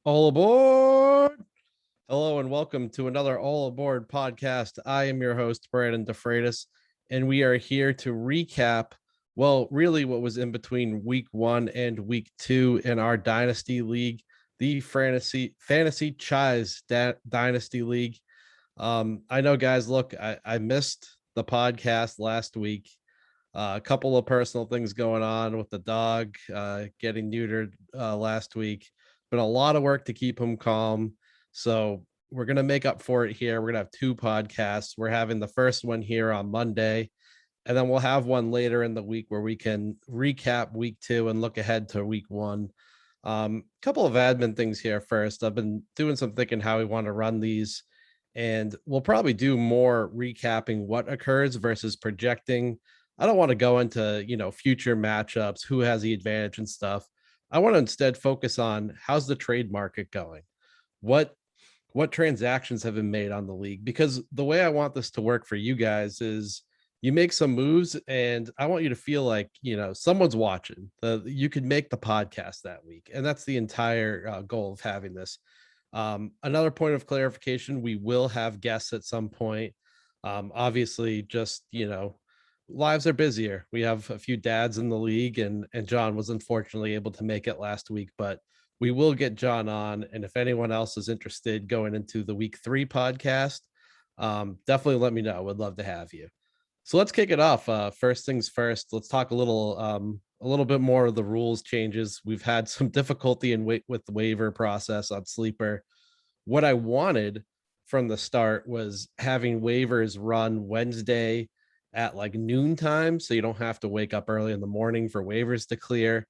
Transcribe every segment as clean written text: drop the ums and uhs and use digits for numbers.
All aboard! Hello and welcome to another All Aboard podcast. I am your host, Brandon DeFreitas, and we are here to recap, really what was in between week 1 and week 2 in our Dynasty League, the Fantasy Chise Dynasty League. I know, guys, look, I missed the podcast last week. A couple of personal things going on with the dog getting neutered last week. Been a lot of work to keep him calm. So we're going to make up for it here. We're going to have two podcasts. We're having the first one here on Monday, and then we'll have one later in the week where we can recap week 2 and look ahead to week 1. Couple of admin things here first. I've been doing some thinking how we want to run these, and we'll probably do more recapping what occurs versus projecting. I don't want to go into, future matchups, who has the advantage and stuff. I want to instead focus on how's the trade market going? What what transactions have been made on the league? Because the way I want this to work for you guys is you make some moves and I want you to feel like, someone's watching. You could make the podcast that week. And that's the entire goal of having this. Another point of clarification, we will have guests at some point. Obviously, just, lives are busier. We have a few dads in the league, and John was unfortunately able to make it last week, but we will get John on. And if anyone else is interested going into the week 3 podcast, definitely let me know. Would love to have you. So let's kick it off. First things first, let's talk a little bit more of the rules changes. We've had some difficulty with the waiver process on Sleeper. What I wanted from the start was having waivers run Wednesday at like noontime, so you don't have to wake up early in the morning for waivers to clear.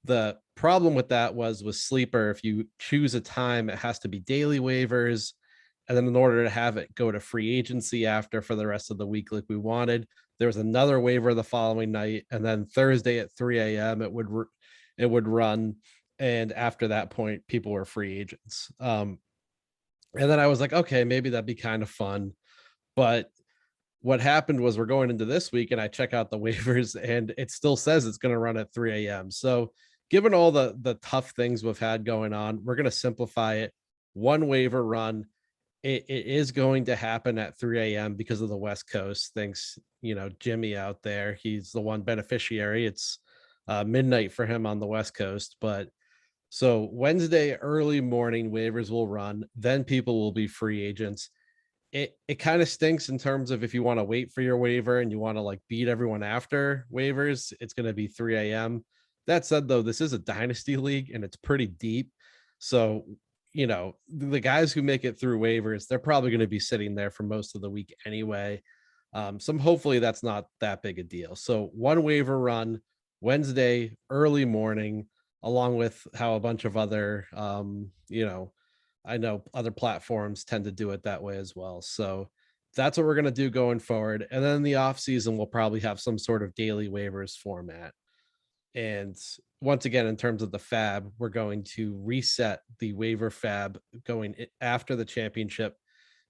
The problem with that was with Sleeper, if you choose a time, it has to be daily waivers. And then in order to have it go to free agency after for the rest of the week, like we wanted, there was another waiver the following night. And then Thursday at 3 a.m. it would run. And after that point, people were free agents. And then I was like, okay, maybe that'd be kind of fun. But what happened was we're going into this week and I check out the waivers and it still says it's going to run at 3 a.m. So given all the tough things we've had going on, we're going to simplify it. One waiver run. It is going to happen at 3 a.m. because of the West Coast. Thanks, Jimmy out there. He's the one beneficiary. It's midnight for him on the West Coast. But so Wednesday early morning waivers will run. Then people will be free agents. It kind of stinks in terms of if you want to wait for your waiver and you want to like beat everyone after waivers, it's going to be 3 a.m. That said, though, this is a dynasty league and it's pretty deep. So, the guys who make it through waivers, they're probably going to be sitting there for most of the week anyway. Hopefully that's not that big a deal. So one waiver run Wednesday, early morning, along with how a bunch of other, I know other platforms tend to do it that way as well. So that's what we're going to do going forward. And then in the off season, we'll probably have some sort of daily waivers format. And once again, in terms of the fab, we're going to reset the waiver fab going after the championship.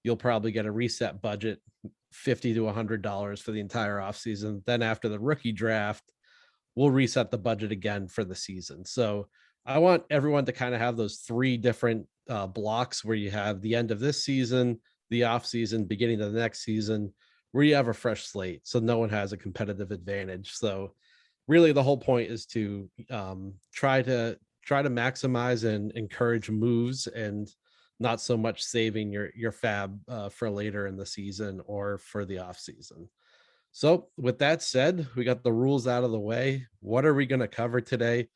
You'll probably get a reset budget, $50 to $100 for the entire offseason. Then after the rookie draft, we'll reset the budget again for the season. So I want everyone to kind of have those 3 different blocks where you have the end of this season, the off season, beginning of the next season, where you have a fresh slate. So no one has a competitive advantage. So really the whole point is to try to maximize and encourage moves and not so much saving your fab for later in the season or for the off season. So with that said, we got the rules out of the way. What are we going to cover today?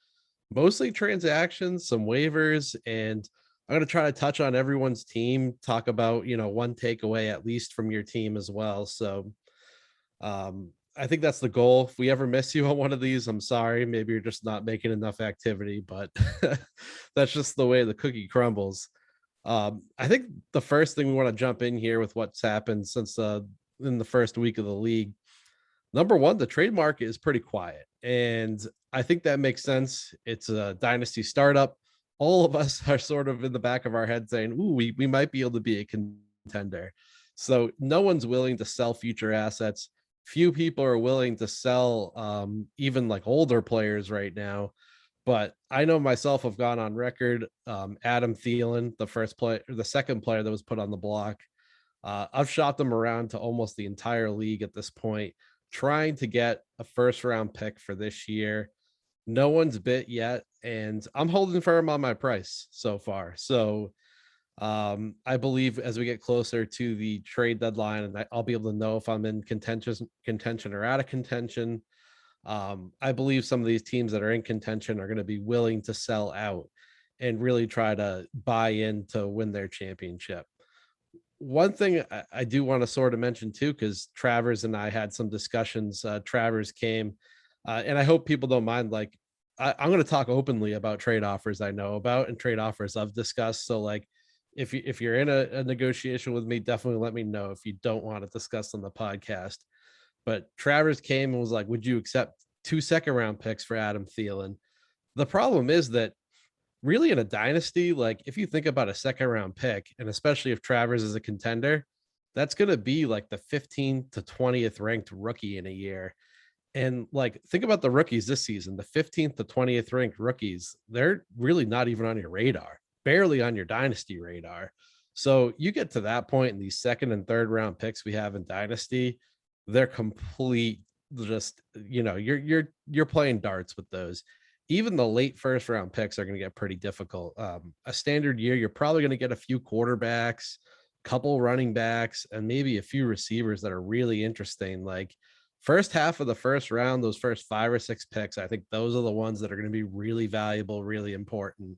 Mostly transactions, some waivers, and I'm going to try to touch on everyone's team, talk about, one takeaway at least from your team as well. So I think that's the goal. If we ever miss you on one of these, I'm sorry. Maybe you're just not making enough activity, but that's just the way the cookie crumbles. I think the first thing we want to jump in here with what's happened since in the first week of the league. Number one, the trade market is pretty quiet, and I think that makes sense. It's a dynasty startup. All of us are sort of in the back of our head saying, "Ooh, we might be able to be a contender." So no one's willing to sell future assets. Few people are willing to sell even like older players right now. But I know myself have gone on record. Adam Thielen, the second player that was put on the block. I've shopped them around to almost the entire league at this point, trying to get a first round pick for this year. No one's bit yet, and I'm holding firm on my price so far. So I believe as we get closer to the trade deadline, and I'll be able to know if I'm in contention or out of contention. I believe some of these teams that are in contention are going to be willing to sell out and really try to buy in to win their championship. One thing I do want to sort of mention too, because Travers and I had some discussions. Travers came, and I hope people don't mind. Like, I'm going to talk openly about trade offers I know about and trade offers I've discussed. So, like, if you're in a negotiation with me, definitely let me know if you don't want to discuss on the podcast. But Travers came and was like, "Would you accept 2 second-round picks for Adam Thielen?" The problem is that really in a dynasty, like if you think about a second round pick, and especially if Travers is a contender, that's going to be like the 15th to 20th ranked rookie in a year. And like, think about the rookies this season, the 15th to 20th ranked rookies, they're really not even on your radar, barely on your dynasty radar. So you get to that point in these second and third round picks we have in dynasty, they're complete, just, you're playing darts with those. Even the late first round picks are going to get pretty difficult. A standard year, you're probably going to get a few quarterbacks, couple running backs, and maybe a few receivers that are really interesting. Like, first half of the first round, those first 5 or 6 picks, I think those are the ones that are going to be really valuable, really important.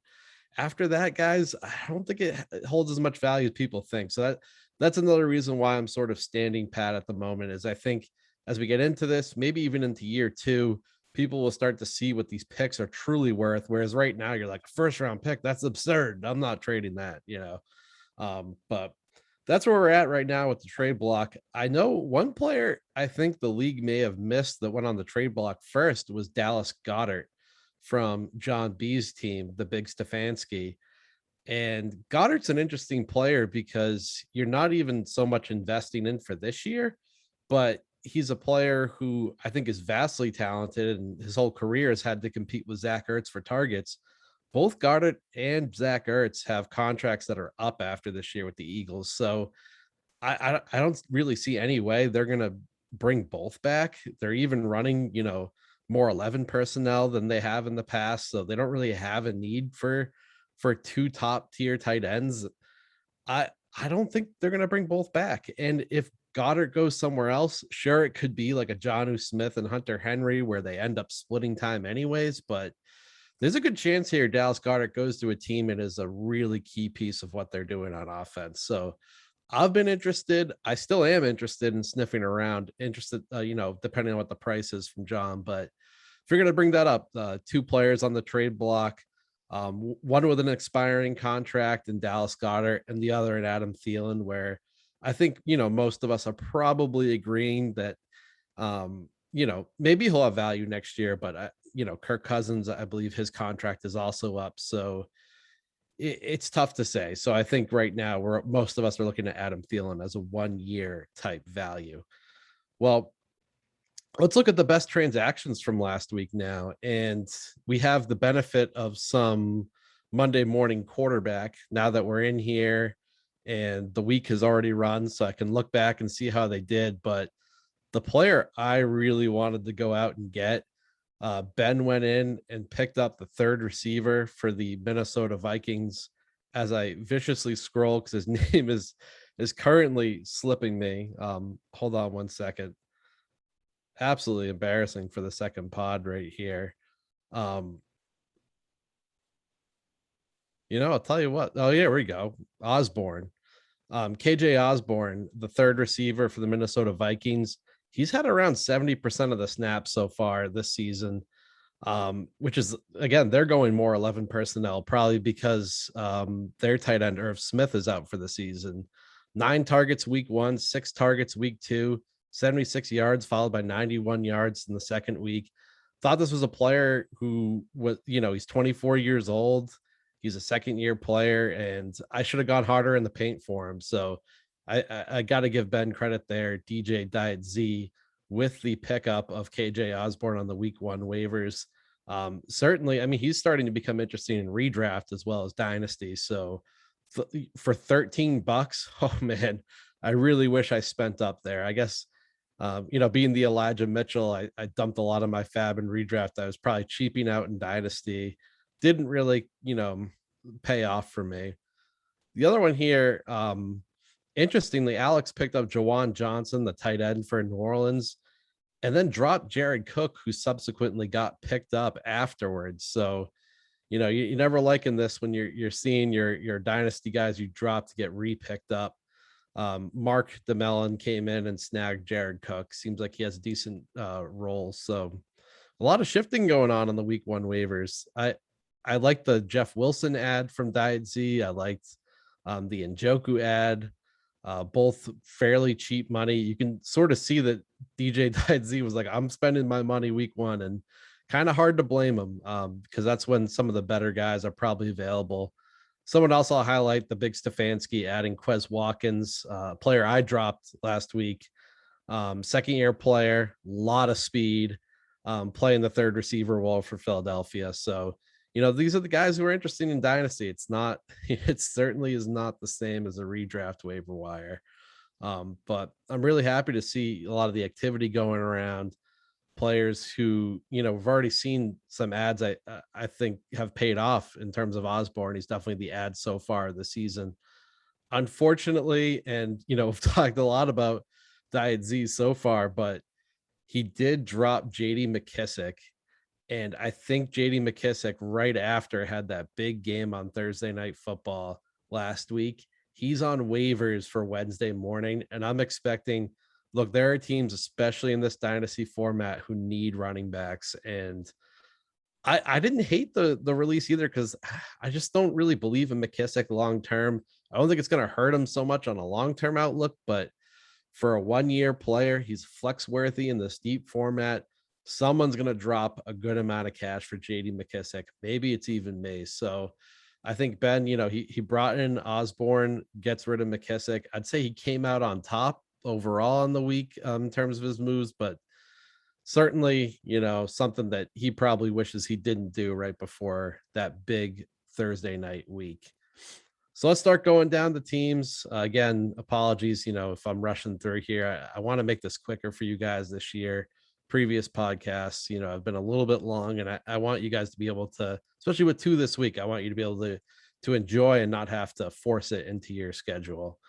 After that, guys, I don't think it holds as much value as people think. So that's another reason why I'm sort of standing pat at the moment. Is I think as we get into this, maybe even into year 2, people will start to see what these picks are truly worth. Whereas right now, you're like, first round pick, that's absurd. I'm not trading that. But that's where we're at right now with the trade block. I know one player I think the league may have missed that went on the trade block first was Dallas Goedert from John B's team, the Big Stefanski. And Goddard's an interesting player because you're not even so much investing in for this year, but he's a player who I think is vastly talented, and his whole career has had to compete with Zach Ertz for targets. Both Goddard and Zach Ertz have contracts that are up after this year with the Eagles. So I don't really see any way they're going to bring both back. They're even running, more 11 personnel than they have in the past. So they don't really have a need for 2 top tier tight ends. I I don't think they're going to bring both back. And if Goddard goes somewhere else, sure, it could be like a Jonnu Smith and Hunter Henry where they end up splitting time anyways, but there's a good chance here Dallas Goedert goes to a team and is a really key piece of what they're doing on offense. So I've been interested. I still am interested in sniffing around, interested, depending on what the price is from John. But if you're going to bring that up, 2 players on the trade block, one with an expiring contract in Dallas Goedert and the other in Adam Thielen, where I think, most of us are probably agreeing that, maybe he'll have value next year, but, Kirk Cousins, I believe his contract is also up. So it's tough to say. So I think right now most of us are looking at Adam Thielen as a 1-year type value. Well, let's look at the best transactions from last week now. And we have the benefit of some Monday morning quarterback now that we're in here and the week has already run. So I can look back and see how they did. But the player I really wanted to go out and get, Ben went in and picked up the third receiver for the Minnesota Vikings. As I viciously scroll, because his name is currently slipping me. Hold on one second. Absolutely embarrassing for the second pod right here. I'll tell you what. Oh, yeah, we go. Osborne. KJ Osborne, the third receiver for the Minnesota Vikings. He's had around 70% of the snaps so far this season, which is, again, they're going more 11 personnel, probably because their tight end, Irv Smith, is out for the season. 9 targets week 1, 6 targets week 2, 76 yards, followed by 91 yards in the second week. Thought this was a player who was, he's 24 years old. He's a second-year player, and I should have gone harder in the paint for him. So I got to give Ben credit there. DJ Diet Z with the pickup of KJ Osborne on the week 1 waivers. Certainly, I mean, he's starting to become interesting in redraft as well as dynasty. So for $13, oh man, I really wish I spent up there. I guess, being the Elijah Mitchell, I dumped a lot of my fab and redraft. I was probably cheaping out in dynasty. Didn't really, pay off for me. The other one here, interestingly, Alex picked up Jawan Johnson, the tight end for New Orleans, and then dropped Jared Cook, who subsequently got picked up afterwards. So, you never liken this when you're seeing your dynasty guys you dropped to get re-picked up. Mark DeMellon came in and snagged Jared Cook. Seems like he has a decent role. So a lot of shifting going on the week one waivers. I like the Jeff Wilson ad from Diet Z. I liked the Njoku ad. Both fairly cheap money. You can sort of see that DJ Diet Z was like, I'm spending my money week one, and kind of hard to blame him because that's when some of the better guys are probably available. Someone else I'll highlight, the big Stefanski adding Quez Watkins, player I dropped last week. Second year player, lot of speed, playing the third receiver role for Philadelphia. So, these are the guys who are interested in dynasty. It's not, it certainly is not the same as a redraft waiver wire. But I'm really happy to see a lot of the activity going around. Players who, we've already seen some ads I think have paid off in terms of Osborne. He's definitely the ad so far this season. Unfortunately, and we've talked a lot about Diet Z so far, but he did drop JD McKissick. And I think JD McKissick right after had that big game on Thursday Night Football last week. He's on waivers for Wednesday morning, and I'm expecting, look, there are teams, especially in this dynasty format, who need running backs. And I didn't hate the release either, because I just don't really believe in McKissick long term. I don't think it's going to hurt him so much on a long term outlook, but for a 1-year player, he's flex worthy in this deep format. Someone's going to drop a good amount of cash for JD McKissick. Maybe it's even me. So I think Ben, he brought in Osborne, gets rid of McKissick. I'd say he came out on top overall in the week in terms of his moves, but certainly, something that he probably wishes he didn't do right before that big Thursday night week. So let's start going down the teams. Again, apologies, if I'm rushing through here. I want to make this quicker for you guys this year. Previous podcasts, I've been a little bit long, and I want you guys to be able to, especially with 2 this week, I want you to be able to enjoy and not have to force it into your schedule.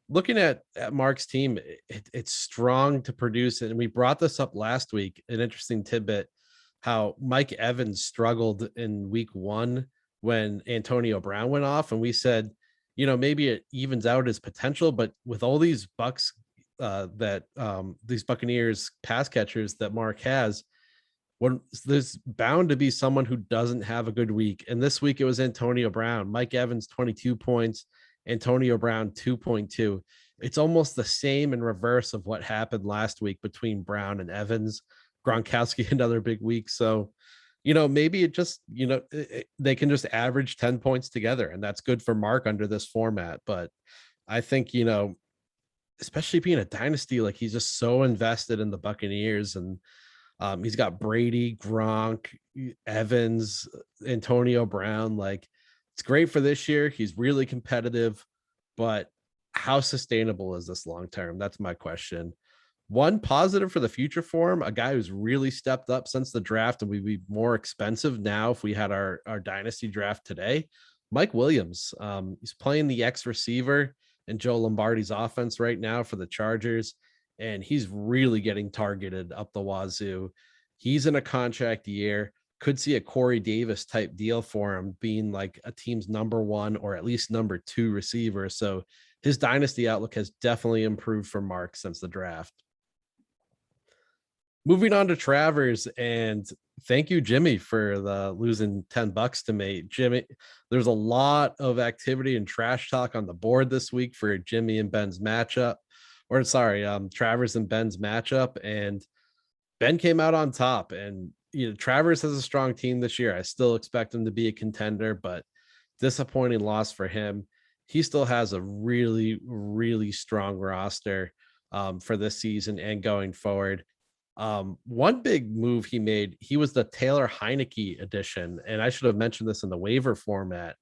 Looking at Mark's team, it's strong to produce. And we brought this up last week, an interesting tidbit, how Mike Evans struggled in week 1 when Antonio Brown went off. And we said, maybe it evens out his potential, but with all these these Buccaneers pass catchers that Mark has, when there's bound to be someone who doesn't have a good week. And this week it was Antonio Brown. Mike Evans, 22 points, Antonio Brown, 2.2. It's almost the same in reverse of what happened last week between Brown and Evans. Gronkowski, another big week. So, maybe it just, they can just average 10 points together, and that's good for Mark under this format. But I think, especially being a dynasty, like, he's just so invested in the Buccaneers, and he's got Brady, Gronk, Evans, Antonio Brown. Like, it's great for this year. He's really competitive, but how sustainable is this long term? That's my question. One positive for the future for him, a guy who's really stepped up since the draft and would be more expensive now if we had our dynasty draft today, Mike Williams. He's playing the X receiver in Joe Lombardi's offense right now for the Chargers, and he's really getting targeted up the wazoo. He's in a contract year. Could see a Corey Davis type deal for him, being like a team's number 1 or at least number 2 receiver. So his dynasty outlook has definitely improved for Mark since the draft. Moving on to Travers, and thank you, Jimmy, for the losing $10 to me. Jimmy, there's a lot of activity and trash talk on the board this week for Jimmy and Ben's matchup, or sorry, Travers and Ben's matchup, and Ben came out on top. And Travers has a strong team this year. I still expect him to be a contender, but disappointing loss for him. He still has a really, really strong roster for this season and going forward. One big move he made, he was the Taylor Heineke edition, and I should have mentioned this in the waiver format.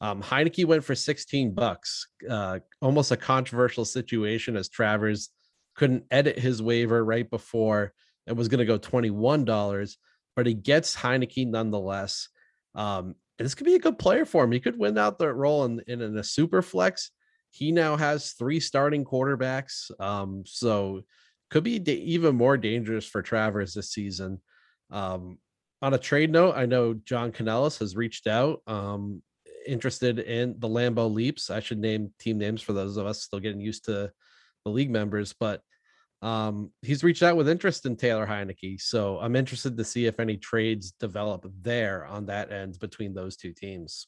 Heineke went for $16, almost a controversial situation as Travers couldn't edit his waiver right before it was going to go $21, but he gets Heineke nonetheless. And this could be a good player for him. He could win out the role in a super flex. He now has 3 starting quarterbacks. So could be even more dangerous for Travers this season. On a trade note, I know John Canellis has reached out, interested in the Lambeau Leaps. I should name team names for those of us still getting used to the league members, but he's reached out with interest in Taylor Heineke. So I'm interested to see if any trades develop there on that end between those two teams.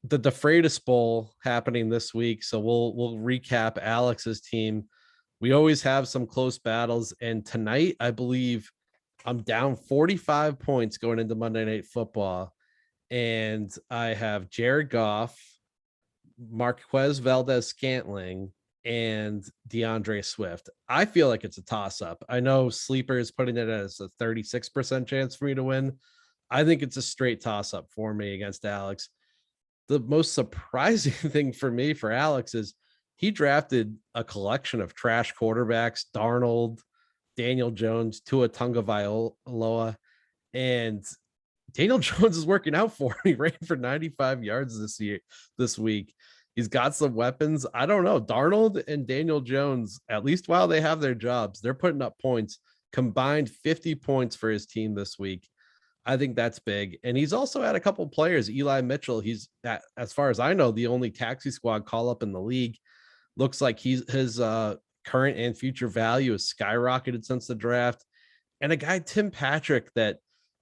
The DeFreitas Bowl happening this week, so we'll recap Alex's team. We always have some close battles, and tonight I believe I'm down 45 points going into Monday Night Football, and I have Jared Goff, Marquez Valdez-Scantling, and DeAndre Swift. I feel like it's a toss-up. I know Sleeper is putting it as a 36% chance for me to win. I think it's a straight toss-up for me against Alex. The most surprising thing for me for Alex is he drafted a collection of trash quarterbacks, Darnold, Daniel Jones, Tua Tagovailoa, and Daniel Jones is working out for me. He ran for 95 yards this week. He's got some weapons. I don't know. Darnold and Daniel Jones, at least while they have their jobs, they're putting up points, combined 50 points for his team this week. I think that's big. And he's also had a couple players. Eli Mitchell, he's, as far as I know, the only taxi squad call up in the league. Looks like his current and future value has skyrocketed since the draft. And a guy, Tim Patrick, that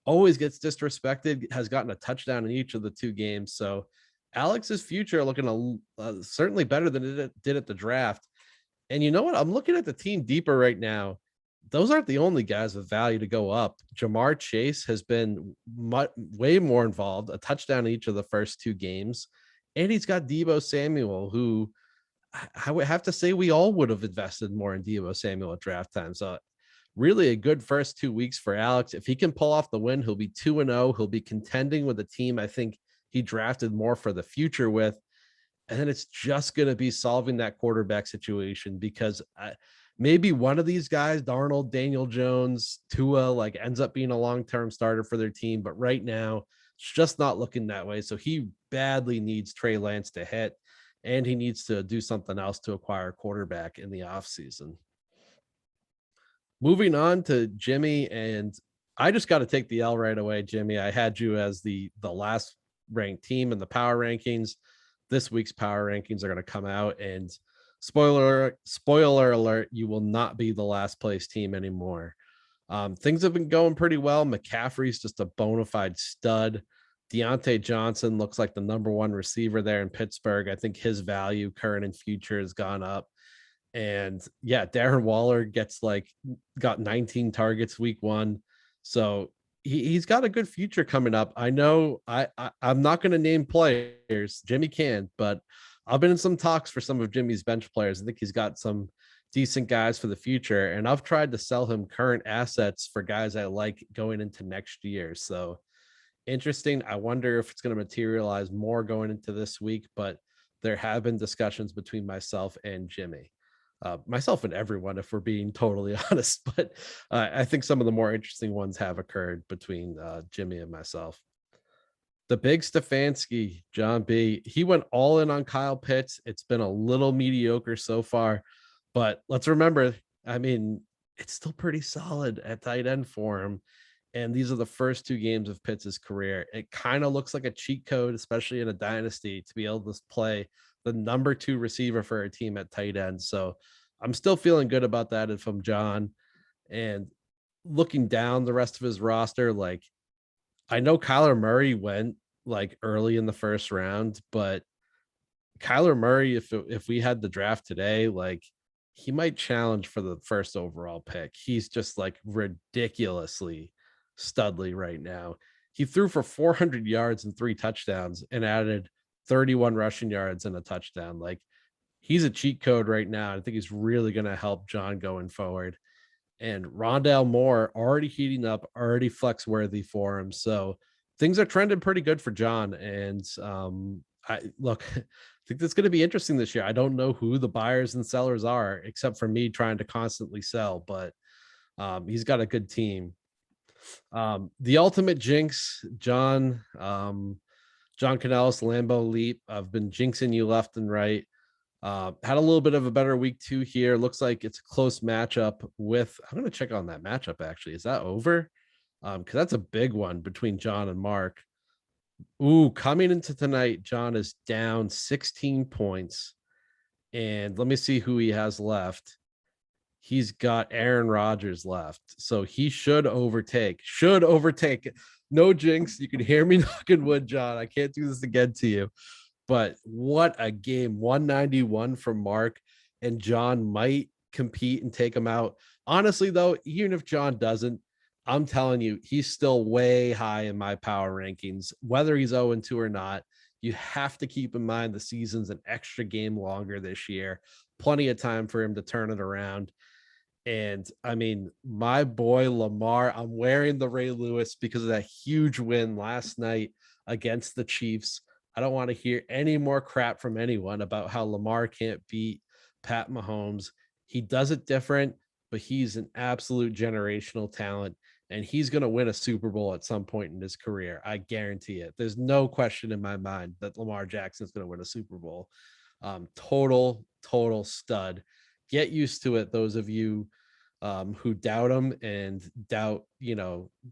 always gets disrespected, has gotten a touchdown in each of the 2 games. So Alex's future looking certainly better than it did at the draft. And you know what? I'm looking at the team deeper right now. Those aren't the only guys with value to go up. Jamar Chase has been way more involved, a touchdown in each of the first 2 games. And he's got Deebo Samuel, who I would have to say we all would have invested more in Deebo Samuel at draft time. So really a good first 2 weeks for Alex. If he can pull off the win, he'll be 2-0. He'll be contending with a team I think he drafted more for the future with. And then it's just going to be solving that quarterback situation, because maybe one of these guys, Darnold, Daniel Jones, Tua, like ends up being a long-term starter for their team. But right now, it's just not looking that way. So he badly needs Trey Lance to hit, and he needs to do something else to acquire a quarterback in the offseason. Moving on to Jimmy, and I just got to take the L right away, Jimmy. I had you as the last ranked team in the power rankings. This week's power rankings are going to come out, and spoiler alert, you will not be the last place team anymore. Things have been going pretty well. McCaffrey's just a bona fide stud. Deontay Johnson looks like the number 1 receiver there in Pittsburgh. I think his value, current and future, has gone up. And yeah, Darren Waller got 19 targets week 1. So he's got a good future coming up. I know I'm not going to name players. Jimmy can, but I've been in some talks for some of Jimmy's bench players. I think he's got some decent guys for the future, and I've tried to sell him current assets for guys I like going into next year. So interesting. I wonder if it's going to materialize more going into this week, but there have been discussions between myself and Jimmy. Myself and everyone, if we're being totally honest, but I think some of the more interesting ones have occurred between Jimmy and myself. The big Stefanski, John B, he went all in on Kyle Pitts. It's been a little mediocre so far, but let's remember, I mean, it's still pretty solid at tight end for him. And these are the first 2 games of Pitts' career. It kind of looks like a cheat code, especially in a dynasty, to be able to play the number 2 receiver for a team at tight end. So I'm still feeling good about that if I'm John. And looking down the rest of his roster, like, I know Kyler Murray went like early in the first round, but Kyler Murray, if we had the draft today, like, he might challenge for the first overall pick. He's just like ridiculously studly right now. He threw for 400 yards and 3 touchdowns and added 31 rushing yards and a touchdown. Like, he's a cheat code right now. I think he's really going to help John going forward. and Rondale Moore already heating up, already flex worthy for him. So things are trending pretty good for John. And I think that's going to be interesting this year. I don't know who the buyers and sellers are, except for me trying to constantly sell, but he's got a good team. The ultimate jinx, John Canales, Lambeau Leap. I've been jinxing you left and right. Had a little bit of a better week 2 here. Looks like it's a close matchup with, I'm going to check on that matchup actually. Is that over? Because that's a big one between John and Mark. Ooh, coming into tonight, John is down 16 points. And let me see who he has left. He's got Aaron Rodgers left. So he should overtake. No jinx. You can hear me knocking wood, John. I can't do this again to you. But what a game. 191 from Mark, and John might compete and take him out. Honestly, though, even if John doesn't, I'm telling you, he's still way high in my power rankings, whether he's 0-2 or not. You have to keep in mind the season's an extra game longer this year. Plenty of time for him to turn it around. And I mean, my boy Lamar, I'm wearing the Ray Lewis because of that huge win last night against the Chiefs. I don't want to hear any more crap from anyone about how Lamar can't beat Pat Mahomes. He does it different, but he's an absolute generational talent, and he's going to win a Super Bowl at some point in his career. I guarantee it. There's no question in my mind that Lamar Jackson's going to win a Super Bowl. Total stud. Get used to it, those of you who doubt him and doubt,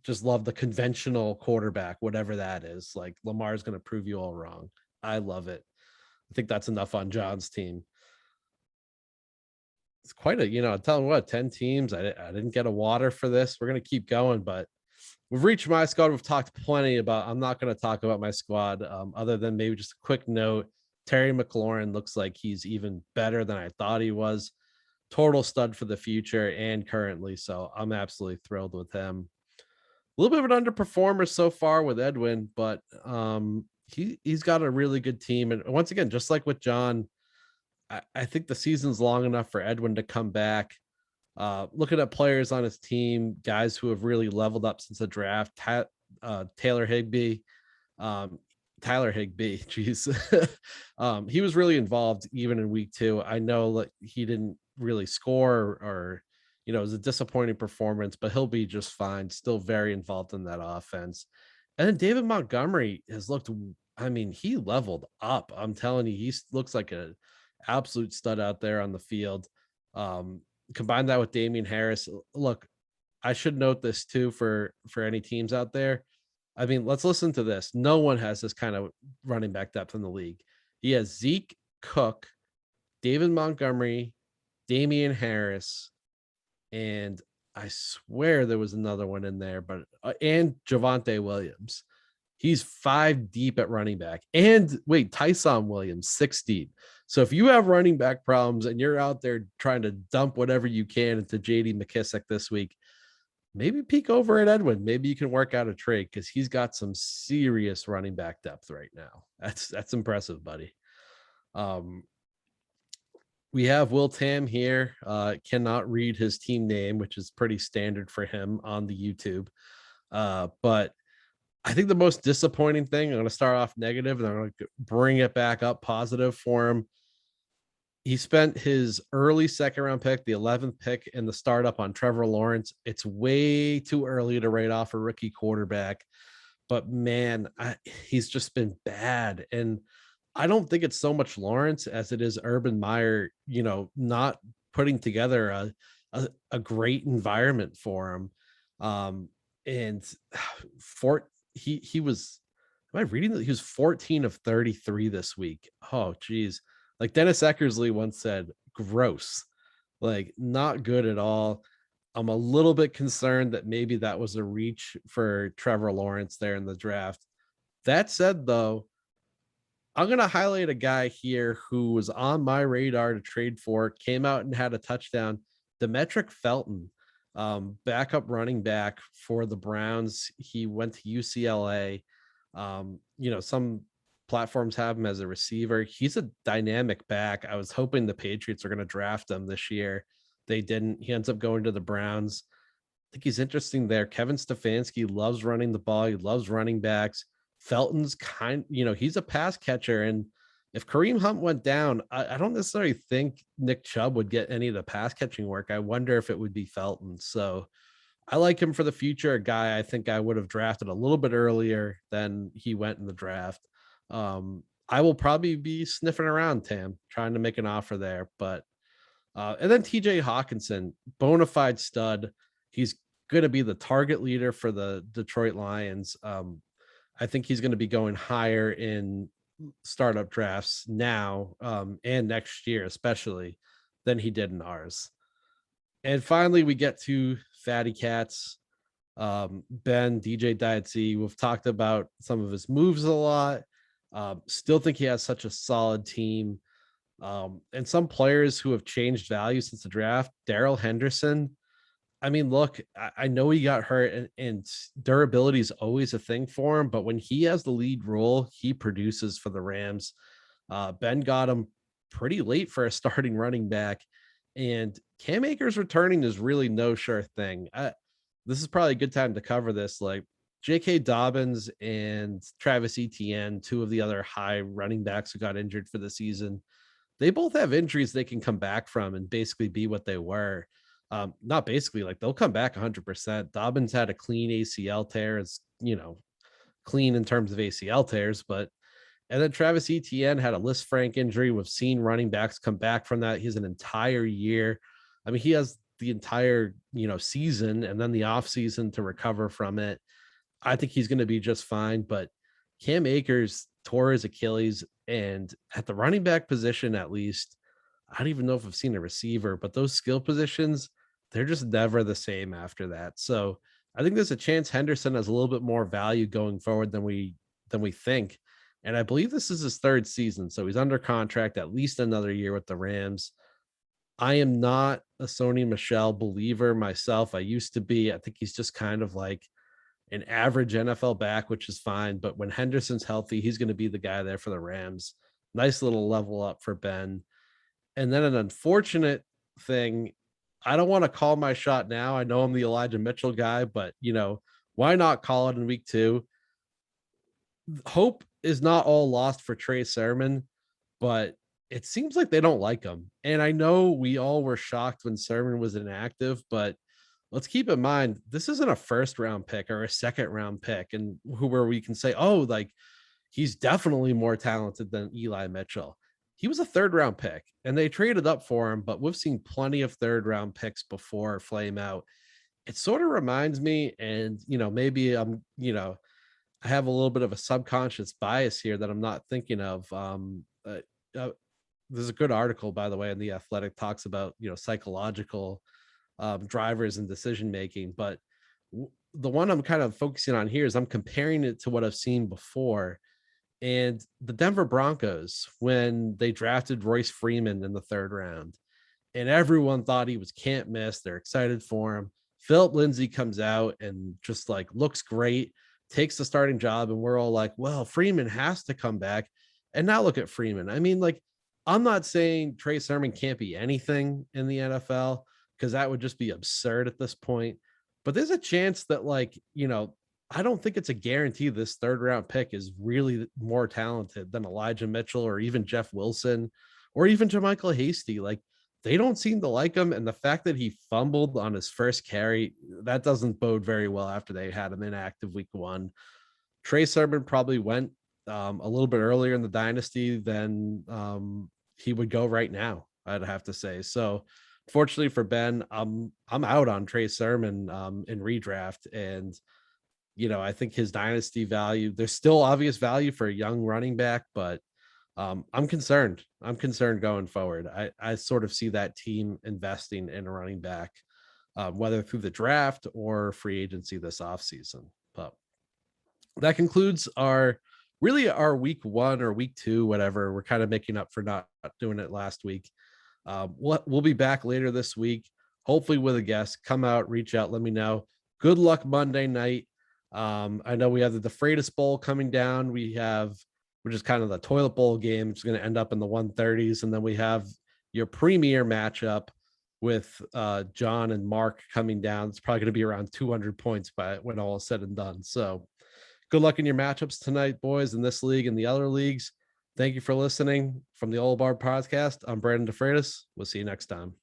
just love the conventional quarterback, whatever that is. Like, Lamar's going to prove you all wrong. I love it. I think that's enough on John's team. It's quite a, tell him what, 10 teams. I didn't get a water for this. We're going to keep going, but we've reached my squad. We've talked plenty about, I'm not going to talk about my squad other than maybe just a quick note. Terry McLaurin looks like he's even better than I thought he was. Total stud for the future and currently. So I'm absolutely thrilled with him. A little bit of an underperformer so far with Edwin, but he's got a really good team. And once again, just like with John, I think the season's long enough for Edwin to come back. Looking at players on his team, guys who have really leveled up since the draft, Tyler Higby, geez. He was really involved even in week 2. I know that he didn't really score or it was a disappointing performance, but he'll be just fine. Still very involved in that offense. And then David Montgomery has looked, he leveled up. I'm telling you, he looks like an absolute stud out there on the field. Combine that with Damian Harris. Look, I should note this too for any teams out there. Let's listen to this. No one has this kind of running back depth in the league. He has Zeke, Cook, David Montgomery, Damian Harris, and I swear there was another one in there, but and Javonte Williams. He's 5 deep at running back. And wait, Tyson Williams, 6 deep. So if you have running back problems and you're out there trying to dump whatever you can into JD McKissick this week, maybe peek over at Edwin. Maybe you can work out a trade because he's got some serious running back depth right now. That's impressive, buddy. We have Will Tam here. Cannot read his team name, which is pretty standard for him on the YouTube. But I think the most disappointing thing, I'm going to start off negative and I'm going to bring it back up positive for him. He spent his early second round pick, the 11th pick, in the startup on Trevor Lawrence. It's way too early to write off a rookie quarterback, but man, he's just been bad. And I don't think it's so much Lawrence as it is Urban Meyer, not putting together a great environment for him. And he was, am I reading that he was 14 of 33 this week? Oh, geez. Like Dennis Eckersley once said, gross, like not good at all. I'm a little bit concerned that maybe that was a reach for Trevor Lawrence there in the draft. That said, though, I'm going to highlight a guy here who was on my radar to trade for, came out and had a touchdown. Demetric Felton, backup running back for the Browns. He went to UCLA. Some platforms have him as a receiver. He's a dynamic back. I was hoping the Patriots are going to draft him this year. They didn't. He ends up going to the Browns. I think he's interesting there. Kevin Stefanski loves running the ball. He loves running backs. Felton's he's a pass catcher. And if Kareem Hunt went down, I don't necessarily think Nick Chubb would get any of the pass catching work. I wonder if it would be Felton. So I like him for the future. A guy I think I would have drafted a little bit earlier than he went in the draft. I will probably be sniffing around, Tam, trying to make an offer there. But and then TJ Hawkinson, bona fide stud. He's going to be the target leader for the Detroit Lions. I think he's going to be going higher in startup drafts now and next year, especially than he did in ours. And finally, we get to Fatty Cats. Ben, DJ Diet C. We've talked about some of his moves a lot. Still think he has such a solid team. And some players who have changed value since the draft. Darrell Henderson. I mean, look, I know he got hurt and durability is always a thing for him, but when he has the lead role, he produces for the Rams. Ben got him pretty late for a starting running back, and Cam Akers returning is really no sure thing. This is probably a good time to cover this. Like J.K. Dobbins and Travis Etienne, two of the other high running backs who got injured for the season, they both have injuries they can come back from and basically be what they were. Not basically, like they'll come back 100%. Dobbins had a clean ACL tear. It's, clean in terms of ACL tears, and then Travis Etienne had a Liz Frank injury. We've seen running backs come back from that. He's an entire year. I mean, he has the entire, season and then the off season to recover from it. I think he's going to be just fine, but Cam Akers tore his Achilles, and at the running back position, at least, I don't even know if I've seen a receiver, but those skill positions, they're just never the same after that. So I think there's a chance Henderson has a little bit more value going forward than we think. And I believe this is his third season. So he's under contract at least another year with the Rams. I am not a Sony Michel believer myself. I used to be. I think he's just kind of like an average NFL back, which is fine. But when Henderson's healthy, he's going to be the guy there for the Rams. Nice little level up for Ben. And then an unfortunate thing, I don't want to call my shot now. I know I'm the Elijah Mitchell guy, but why not call it in week 2? Hope is not all lost for Trey Sermon, but it seems like they don't like him. And I know we all were shocked when Sermon was inactive, but let's keep in mind, this isn't a first round pick or a second round pick, and where we can say, oh, like he's definitely more talented than Eli Mitchell. He was a third round pick and they traded up for him, but we've seen plenty of third round picks before flame out. It sort of reminds me, and maybe I have a little bit of a subconscious bias here that I'm not thinking of. There's a good article, by the way, in The Athletic talks about, psychological drivers and decision making. But the one I'm kind of focusing on here is I'm comparing it to what I've seen before. And the Denver Broncos, when they drafted Royce Freeman in the 3rd round, and everyone thought he was can't miss. They're excited for him. Philip Lindsay comes out and just like looks great, takes the starting job, and we're all like, well, Freeman has to come back. And now look at Freeman. I mean, like, I'm not saying Trey Sermon can't be anything in the NFL, because that would just be absurd at this point. But there's a chance that, like, I don't think it's a guarantee this 3rd round pick is really more talented than Elijah Mitchell or even Jeff Wilson or even JaMychal Hasty. Like, they don't seem to like him. And the fact that he fumbled on his first carry, that doesn't bode very well after they had him inactive week 1. Trey Sermon probably went a little bit earlier in the dynasty than he would go right now, I'd have to say. So fortunately for Ben, I'm out on Trey Sermon in redraft. And I think his dynasty value, there's still obvious value for a young running back, but I'm concerned. I'm concerned going forward. I sort of see that team investing in a running back, whether through the draft or free agency this offseason. But that concludes our week 1 or week 2, whatever. We're kind of making up for not doing it last week. We'll be back later this week, hopefully with a guest. Come out, reach out, let me know. Good luck Monday night. I know we have the DeFreitas Bowl coming down. Which is kind of the toilet bowl game. It's going to end up in the 130s. And then we have your premier matchup with John and Mark coming down. It's probably going to be around 200 points when all is said and done. So good luck in your matchups tonight, boys, in this league and the other leagues. Thank you for listening from the All Bar Podcast. I'm Brandon DeFreitas. We'll see you next time.